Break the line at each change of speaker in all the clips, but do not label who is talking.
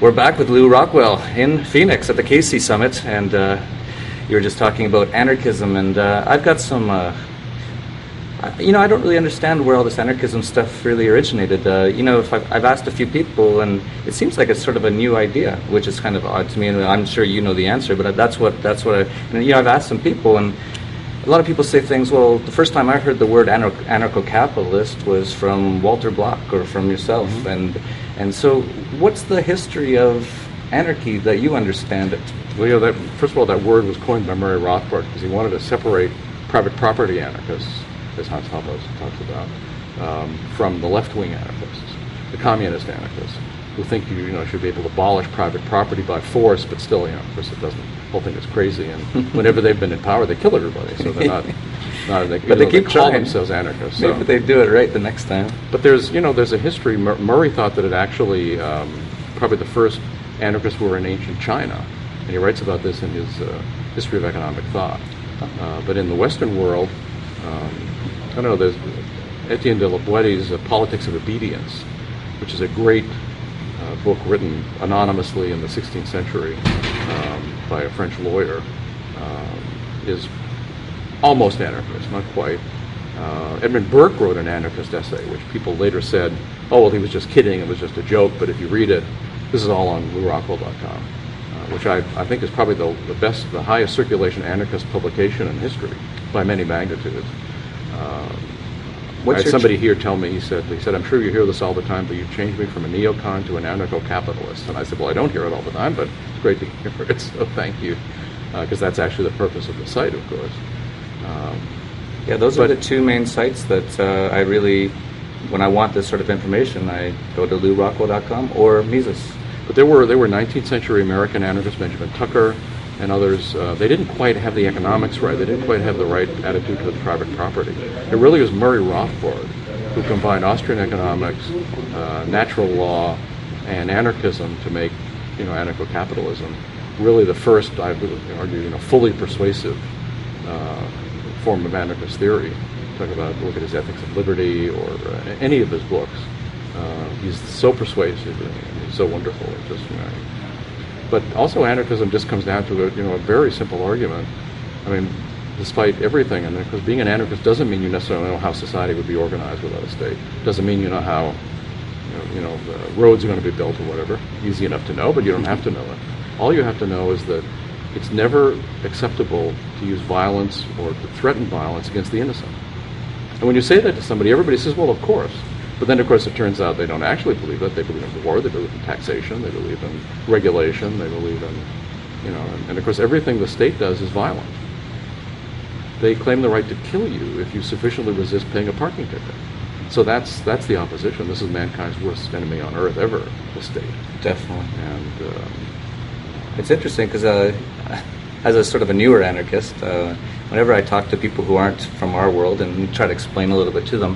We're back with Lew Rockwell in Phoenix at the KC Summit, and you were just talking about anarchism, and I've got some, you know, I don't really understand where all this anarchism stuff really originated. You know, if I've asked a few people, and it seems like it's sort of a new idea, which is kind of odd to me, and I'm sure you know the answer, but that's what and, you know, I've asked some people, and a lot of people say things, well, the first time I heard the word anarcho-capitalist was from Walter Block or from yourself, and so what's the history of anarchy that you understand it?
Well, you know, first of all, that word was coined by Murray Rothbard because he wanted to separate private property anarchists, as Hans Habermas talks about, from the left-wing anarchists, the communist anarchists, who think you should be able to abolish private property by force, but still, you know, of course, it doesn't. The whole thing is crazy, and whenever they've been in power, they kill everybody. So they're not.
But they keep
call
trying.
themselves anarchists.
Maybe they do it right the next time.
But there's a history. Murray thought that it actually probably the first anarchists were in ancient China, and he writes about this in his History of Economic Thought. But in the Western world, I don't know. There's Etienne de la Boétie's Politics of Obedience, which is a great book written anonymously in the 16th century by a French lawyer, is almost anarchist, not quite. Edmund Burke wrote an anarchist essay, which people later said, oh, well, he was just kidding, it was just a joke, but if you read it, this is all on lewrockwell.com, which I think is probably the highest circulation anarchist publication in history by many magnitudes. I had somebody here tell me, he said, I'm sure you hear this all the time, but you've changed me from a neocon to an anarcho-capitalist. And I said, well, I don't hear it all the time, but it's great to hear it, so thank you. Because that's actually the purpose of the site, of course.
Yeah, those are the two main sites that I really, when I want this sort of information, I go to lewrockwell.com or Mises.
But there were 19th century American anarchists, Benjamin Tucker and others. They didn't quite have the economics right. They didn't quite have the right attitude to private property. It really was Murray Rothbard who combined Austrian economics, natural law, and anarchism to make, anarcho-capitalism really the first, I would argue, fully persuasive form of anarchist theory. Look at his Ethics of Liberty or any of his books. He's so persuasive and he's so wonderful. But also anarchism just comes down to a very simple argument. I mean, despite everything, and because being an anarchist doesn't mean you necessarily know how society would be organized without a state. Doesn't mean you know how the roads are going to be built or whatever. Easy enough to know, but you don't have to know it. All you have to know is that it's never acceptable to use violence or to threaten violence against the innocent. And when you say that to somebody, everybody says, well, of course. But then, of course, it turns out they don't actually believe that. They believe in war, they believe in taxation, they believe in regulation, they believe in, and of course, everything the state does is violent. They claim the right to kill you if you sufficiently resist paying a parking ticket. So that's the opposition. This is mankind's worst enemy on earth ever, the state.
Definitely.
And
it's interesting because as a sort of a newer anarchist, whenever I talk to people who aren't from our world and try to explain a little bit to them,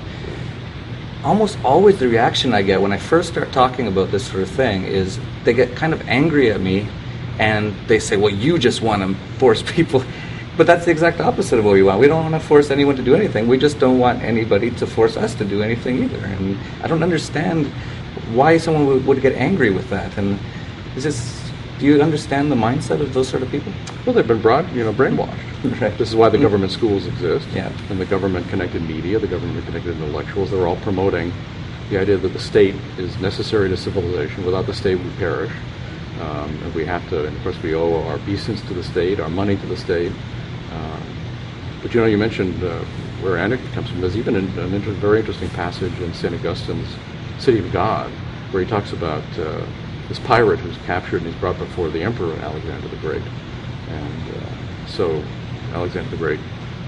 almost always the reaction I get when I first start talking about this sort of thing is they get kind of angry at me and they say, well, you just want to force people. But that's the exact opposite of what we want. We don't want to force anyone to do anything. We just don't want anybody to force us to do anything either. And I don't understand why someone would get angry with that. And do you understand the mindset of those sort of people?
Well, they've been brainwashed.
Right.
This is why the government schools exist.
Yeah.
And the government-connected media, the government-connected intellectuals, they're all promoting the idea that the state is necessary to civilization. Without the state, we perish. And we have to, and of course, we owe our obeisance to the state, our money to the state. But you mentioned where anarchy comes from. There's even a very interesting passage in St. Augustine's City of God, where he talks about this pirate who's captured and he's brought before the emperor Alexander the Great. And so Alexander the Great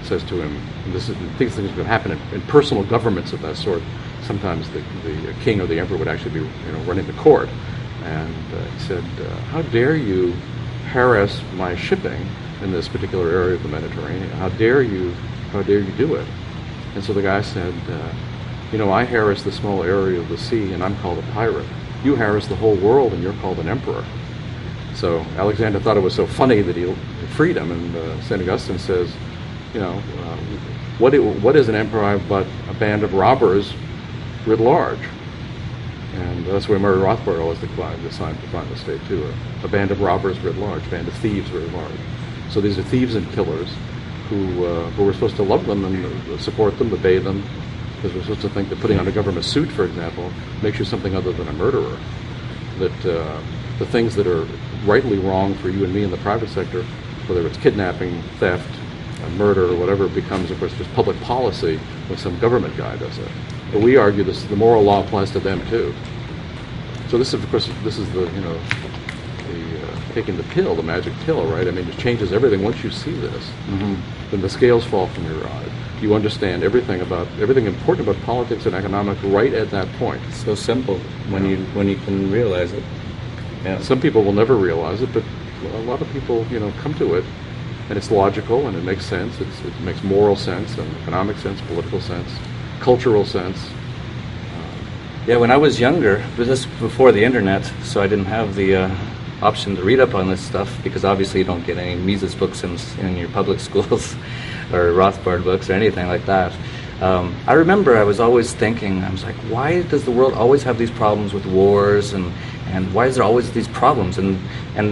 says to him, and things that can happen in personal governments of that sort. Sometimes the king or the emperor would actually be running the court. And he said, how dare you harass my shipping in this particular area of the Mediterranean? How dare you do it? And so the guy said, I harass the small area of the sea and I'm called a pirate. You harass the whole world and you're called an emperor. So Alexander thought it was so funny that he freed him, and St. Augustine says, what is an empire but a band of robbers writ large? And that's where Murray Rothbard always defined the state too. A band of robbers writ large, a band of thieves writ large. So these are thieves and killers who we're supposed to love them and support them, obey them, because we're supposed to think that putting on a government suit, for example, makes you something other than a murderer. That the things that are rightly wrong for you and me in the private sector, whether it's kidnapping, theft, murder, or whatever, becomes, of course, just public policy when some government guy does it. But we argue this: the moral law applies to them too. So this, of course, this is the taking the pill, the magic pill, right? I mean, it changes everything. Once you see this, then the scales fall from your eyes. You understand everything important about politics and economics right at that point.
It's so simple when you can realize it.
Yeah. Some people will never realize it, but a lot of people, come to it, and it's logical and it makes sense. It makes moral sense and economic sense, political sense, cultural sense.
Yeah, when I was younger, this was before the internet, so I didn't have the option to read up on this stuff, because obviously you don't get any Mises books in your public schools or Rothbard books or anything like that. I remember I was always thinking, I was like, why does the world always have these problems with wars, and why is there always these problems? And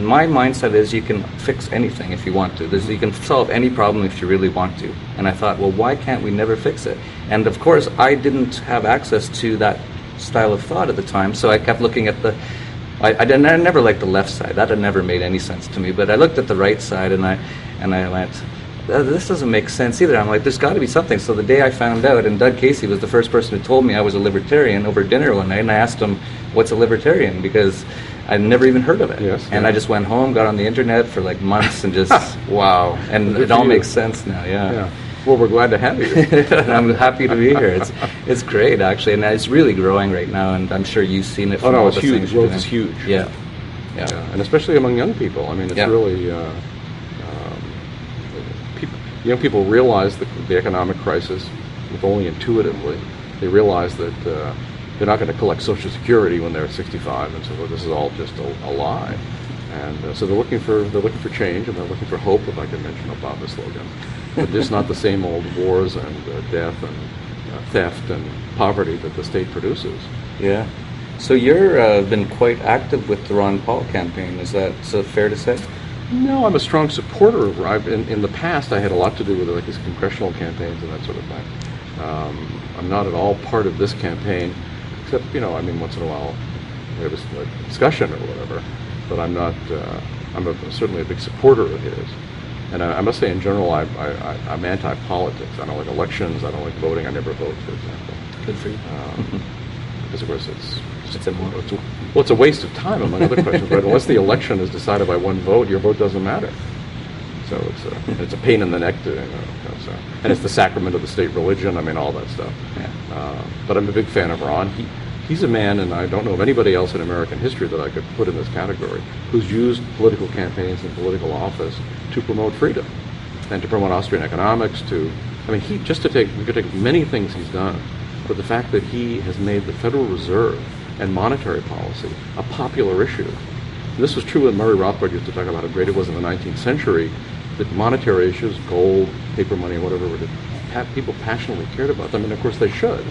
my mindset is you can fix anything if you want to. You can solve any problem if you really want to. And I thought, well, why can't we never fix it? And of course, I didn't have access to that style of thought at the time, so I kept looking at I never liked the left side. That had never made any sense to me. But I looked at the right side, and I went, this doesn't make sense either. I'm like, there's got to be something. So the day I found out, and Doug Casey was the first person who told me I was a libertarian over dinner one night, and I asked him, what's a libertarian? Because I'd never even heard of it.
Yes,
and I just went home, got on the internet for like months, and just, wow. And it all makes sense now, yeah.
Well, we're glad to have you.
I'm happy to be here. It's great, actually, and it's really growing right now, and I'm sure you've seen it.
Oh, no, it's huge. Well, it's huge.
Yeah,
and especially among young people. I mean, it's really... young people realize the economic crisis, if only intuitively. They realize that they're not going to collect Social Security when they're 65, and so this is all just a lie. And so they're looking for change, and they're looking for hope, if I can mention Obama's slogan. But just not the same old wars and death and theft and poverty that the state produces.
Yeah. So you've been quite active with the Ron Paul campaign. Is that fair to say?
No, I'm a strong supporter of. In the past, I had a lot to do with his congressional campaigns and that sort of thing. I'm not at all part of this campaign, except once in a while we have a discussion or whatever. But I'm not. I'm certainly a big supporter of his. And I must say, in general, I'm anti-politics. I don't like elections. I don't like voting. I never vote, for example.
Good for you.
Because, of course, it's a waste of time, among other questions. Right? Unless the election is decided by one vote, your vote doesn't matter. So it's a pain in the neck to, and it's the sacrament of the state religion. I mean, all that stuff.
Yeah.
But I'm a big fan of Ron. He's a man, and I don't know of anybody else in American history that I could put in this category, who's used political campaigns and political office to promote freedom and to promote Austrian economics. We could take many things he's done, but the fact that he has made the Federal Reserve and monetary policy a popular issue. And this was true when Murray Rothbard used to talk about how great it was in the 19th century, that monetary issues, gold, paper money, whatever, people passionately cared about them, and of course they should.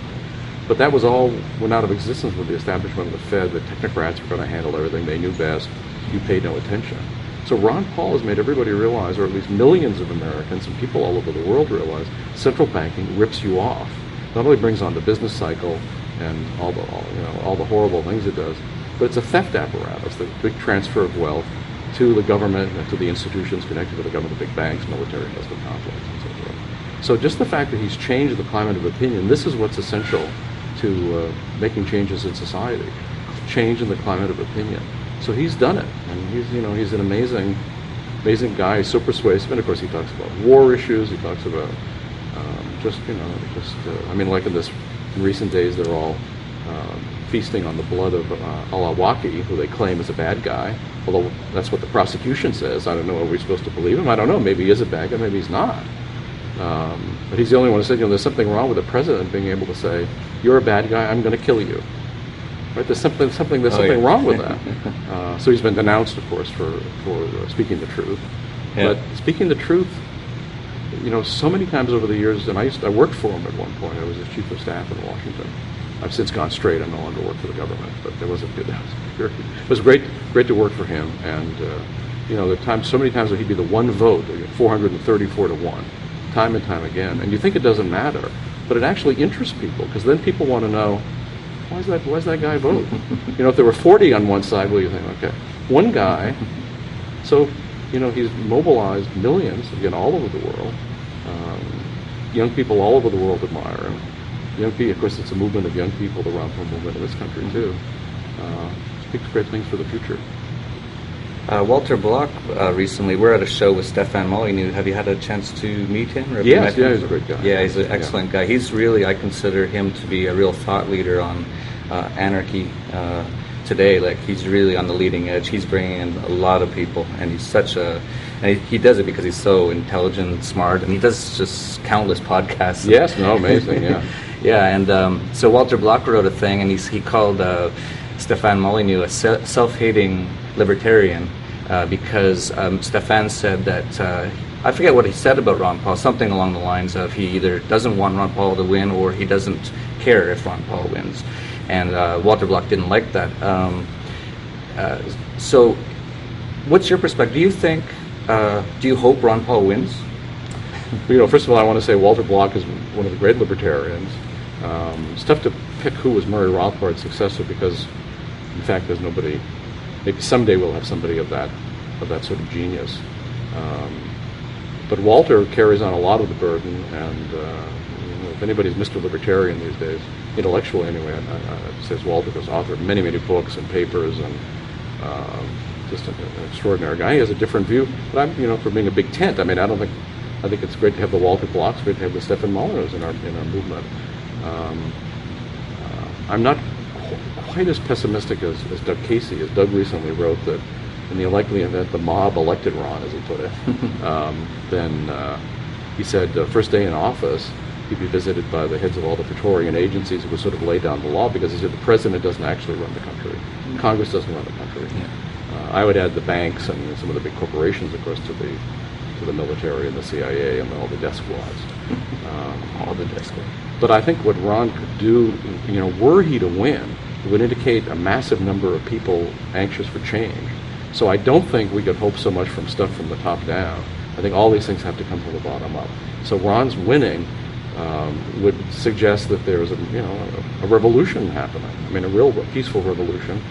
But that went out of existence with the establishment of the Fed. The technocrats were going to handle everything. They knew best. You paid no attention. So Ron Paul has made everybody realize, or at least millions of Americans and people all over the world realize, central banking rips you off. Not only brings on the business cycle and all the horrible things it does, but it's a theft apparatus, the big transfer of wealth to the government and to the institutions connected to the government, the big banks, military, industrial complex, and so forth. So just the fact that he's changed the climate of opinion, this is what's essential to making changes in society, change in the climate of opinion. So he's done it, and he's an amazing guy. He's so persuasive, and of course he talks about war issues. He talks about like in recent days they're all feasting on the blood of Al-Awlaki, who they claim is a bad guy. Although that's what the prosecution says. I don't know. Are we supposed to believe him? I don't know. Maybe he is a bad guy. Maybe he's not. But he's the only one who said, there's something wrong with the president being able to say, "You're a bad guy. I'm going to kill you." Right? There's something wrong with that. So he's been denounced, of course, for speaking the truth. Yeah. But speaking the truth, so many times over the years, and I worked for him at one point. I was his chief of staff in Washington, I've since gone straight. I no longer work for the government, but it was great to work for him. And so many times that he'd be the one vote, 434 to 1, time and time again. And you think it doesn't matter, but it actually interests people, because then people want to know, why's that guy vote? If there were 40 on one side, well, you think, okay, one guy. So, he's mobilized millions, again, all over the world. Young people all over the world admire him. Young people, of course, it's a movement of young people, the Ron Paul movement in this country, too. Speaks great things for the future.
Walter Block, recently, we're at a show with Stefan Molyneux. Have you had a chance to meet him? Or
Yes, he's a great guy.
Yeah, he's an excellent guy. He's really, I consider him to be a real thought leader on anarchy today. Like, he's really on the leading edge. He's bringing in a lot of people, and he does it because he's so intelligent and smart, and he does just countless podcasts.
Yes, amazing, yeah.
Yeah, and so Walter Block wrote a thing, and he called Stefan Molyneux a self-hating libertarian because Stefan said that, I forget what he said about Ron Paul, something along the lines of he either doesn't want Ron Paul to win or he doesn't care if Ron Paul wins. And Walter Block didn't like that. So what's your perspective? Do you think, do you hope Ron Paul wins?
First of all, I want to say Walter Block is one of the great libertarians. It's tough to pick who was Murray Rothbard's successor because, in fact, there's nobody. Maybe someday we'll have somebody of that sort of genius. But Walter carries on a lot of the burden, and if anybody's Mr. Libertarian these days, intellectually anyway, says Walter was author of many, many books and papers, and just an extraordinary guy. He has a different view, but I'm, for being a big tent. I think it's great to have the Walter Blocks, great to have the Stefan Molyneux in our movement. I'm not quite as pessimistic as Doug Casey, as Doug recently wrote that in the unlikely event the mob elected Ron, as he put it, then he said first day in office he'd be visited by the heads of all the Praetorian agencies who would sort of lay down the law, because he said the president doesn't actually run the country. Congress doesn't run the country. Yeah. I would add the banks and some of the big corporations, of course, to the military and the CIA and all the death squads.
All the death squads.
But I think what Ron could do, were he to win, it would indicate a massive number of people anxious for change. So I don't think we could hope so much from stuff from the top down. I think all these things have to come from the bottom up. So Ron's winning would suggest that there's a revolution happening. A real peaceful revolution.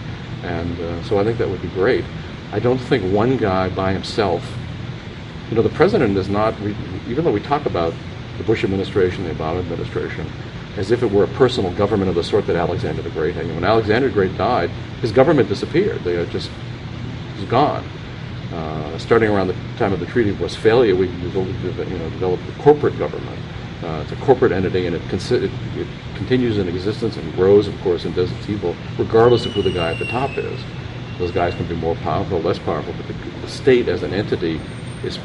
And so I think that would be great. I don't think one guy by himself, the president is not, even though we talk about the Bush administration, the Obama administration, as if it were a personal government of the sort that Alexander the Great had. When Alexander the Great died, his government disappeared. They was gone. Starting around the time of the Treaty of Westphalia, we developed the corporate government. It's a corporate entity, and it continues in existence and grows, of course, and does its evil, regardless of who the guy at the top is. Those guys can be more powerful, less powerful, but the state as an entity is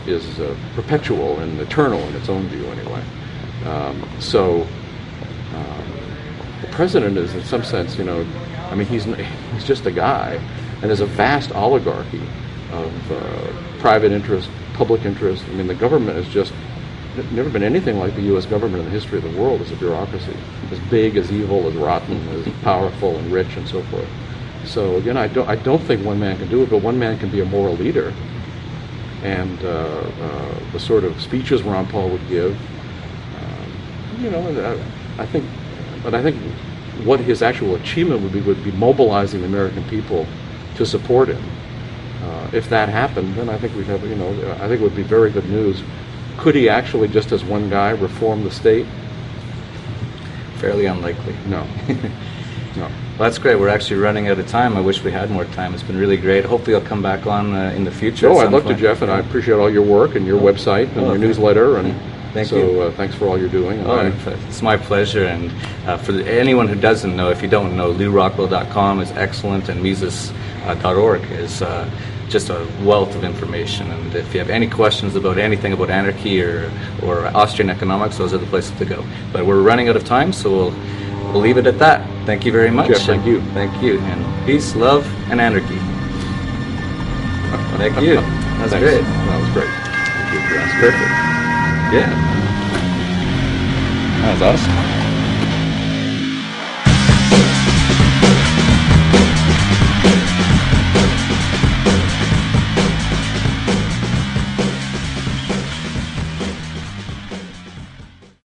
perpetual and eternal in its own view, anyway. So the president is, in some sense, he's just a guy, and there's a vast oligarchy of private interest, public interest. The government is just never been anything like the U.S. government in the history of the world as a bureaucracy, as big, as evil, as rotten, as powerful and rich, and so forth. So again, I don't think one man can do it, but one man can be a moral leader. And the sort of speeches Ron Paul would give, I think what his actual achievement would be mobilizing the American people to support him. If that happened, then I think we'd have, I think it would be very good news. Could he actually, just as one guy, reform the state?
Fairly unlikely.
No. No.
Well, that's great. We're actually running out of time. I wish we had more time. It's been really great. Hopefully you'll come back on in the future.
I'd love to, Jeff, and I appreciate all your work and your website and your newsletter. And
thank you.
Thanks for all you're doing.
It's my pleasure. And for anyone who doesn't know, if you don't know, LewRockwell.com is excellent, and Mises.org is just a wealth of information. And if you have any questions about anything about anarchy or Austrian economics, those are the places to go. But we're running out of time, so we'll leave it at that. Thank you very much.
Jeff, thank you.
Thank you. And peace, love, and anarchy. Thank you. That's great.
That was great. Thank you.
That's perfect. Yeah. That was awesome.